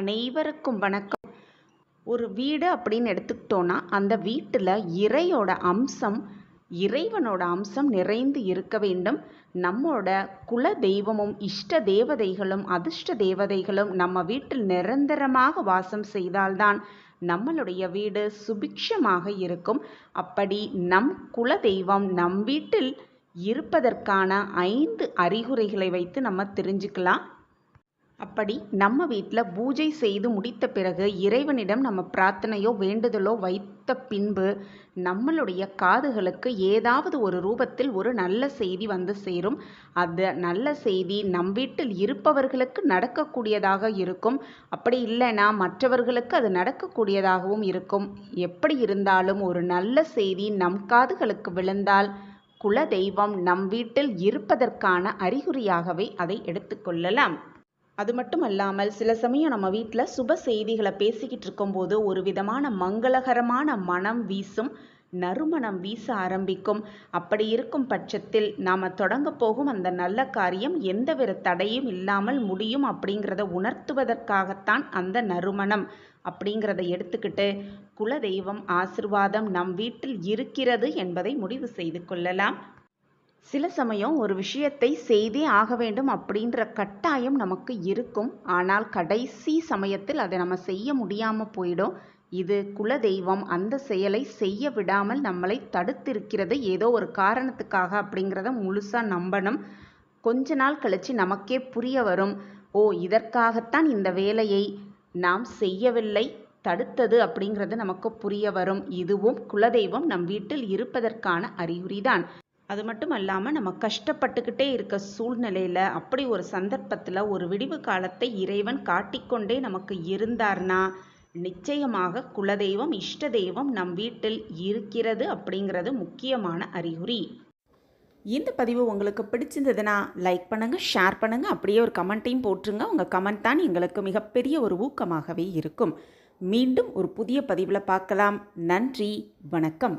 அனைவருக்கும் வணக்கம். ஒரு வீடு அப்படின்னு எடுத்துக்கிட்டோன்னா அந்த வீட்டில் இறைவனோட அம்சம் நிறைந்து இருக்க வேண்டும். நம்மோட குல தெய்வமும் இஷ்ட தேவதைகளும் அதிர்ஷ்ட தேவதைகளும் நம்ம வீட்டில் நிரந்தரமாக வாசம் செய்தால்தான் நம்மளுடைய வீடு சுபிக்ஷமாக இருக்கும். அப்படி நம் குல தெய்வம் நம் வீட்டில் இருப்பதற்கான 5 அறிகுறிகளை வைத்து நம்ம தெரிஞ்சுக்கலாம். அப்படி நம்ம வீட்டில் பூஜை செய்து முடித்த பிறகு இறைவனிடம் நம்ம பிரார்த்தனையோ வேண்டுதலோ வைத்த பின்பு நம்மளுடைய காதுகளுக்கு ஏதாவது ஒரு ரூபத்தில் ஒரு நல்ல செய்தி வந்து சேரும். அந்த நல்ல செய்தி நம் வீட்டில் இருப்பவர்களுக்கு நடக்கக்கூடியதாக இருக்கும். அப்படி இல்லைன்னா மற்றவர்களுக்கு அது நடக்கக்கூடியதாகவும் இருக்கும். எப்படி இருந்தாலும் ஒரு நல்ல செய்தி நம் காதுகளுக்கு விழுந்தால் குல தெய்வம் நம் வீட்டில் இருப்பதற்கான அறிகுறியாகவே அதை எடுத்துக்கொள்ளலாம். அது மட்டும் அல்லாமல் சில சமயம் நம்ம வீட்டில் சுப செய்திகளை பேசிக்கிட்டு இருக்கும்போது ஒரு விதமான மங்களகரமான மனம் வீசும், நறுமணம் வீச ஆரம்பிக்கும். அப்படி இருக்கும் பட்சத்தில் நாம் தொடங்க போகும் அந்த நல்ல காரியம் எந்தவித தடையும் இல்லாமல் முடியும் அப்படிங்கிறத உணர்த்துவதற்காகத்தான் அந்த நறுமணம் அப்படிங்கிறத எடுத்துக்கிட்டு குலதெய்வம் ஆசிர்வாதம் நம் வீட்டில் இருக்கிறது என்பதை முடிவு செய்து கொள்ளலாம். சில சமயம் ஒரு விஷயத்தை செய்தே ஆக வேண்டும் அப்படின்ற கட்டாயம் நமக்கு இருக்கும். ஆனால் கடைசி சமயத்தில் அதை நம்ம செய்ய முடியாமல் போயிடும். இது குலதெய்வம் அந்த செயலை செய்ய விடாமல் நம்மளை தடுத்திருக்கிறது ஏதோ ஒரு காரணத்துக்காக அப்படிங்கிறத முழுசாக நம்பணும். கொஞ்ச நாள் கழித்து நமக்கே புரிய வரும், ஓ இதற்காகத்தான் இந்த வேலையை நாம் செய்யவில்லை, தடுத்தது அப்படிங்கிறது நமக்கு புரிய வரும். இதுவும் குலதெய்வம் நம் வீட்டில் இருப்பதற்கான அறிகுறிதான். அது மட்டும் அல்லாமல் நம்ம கஷ்டப்பட்டுக்கிட்டே இருக்க சூழ்நிலையில் அப்படி ஒரு சந்தர்ப்பத்தில் ஒரு விடிவு காலத்தை இறைவன் காட்டிக்கொண்டே நமக்கு இருந்தார்னா நிச்சயமாக குலதெய்வம் இஷ்ட தெய்வம் நம் வீட்டில் இருக்கிறது அப்படிங்கிறது முக்கியமான அறிகுறி. இந்த பதிவு உங்களுக்கு பிடிச்சிருந்ததுன்னா லைக் பண்ணுங்கள், ஷேர் பண்ணுங்கள், அப்படியே ஒரு கமெண்ட்டையும் போட்டுருங்க. உங்கள் கமெண்ட் தான் எங்களுக்கு மிகப்பெரிய ஒரு ஊக்கமாகவே இருக்கும். மீண்டும் ஒரு புதிய பதிவில் பார்க்கலாம். நன்றி, வணக்கம்.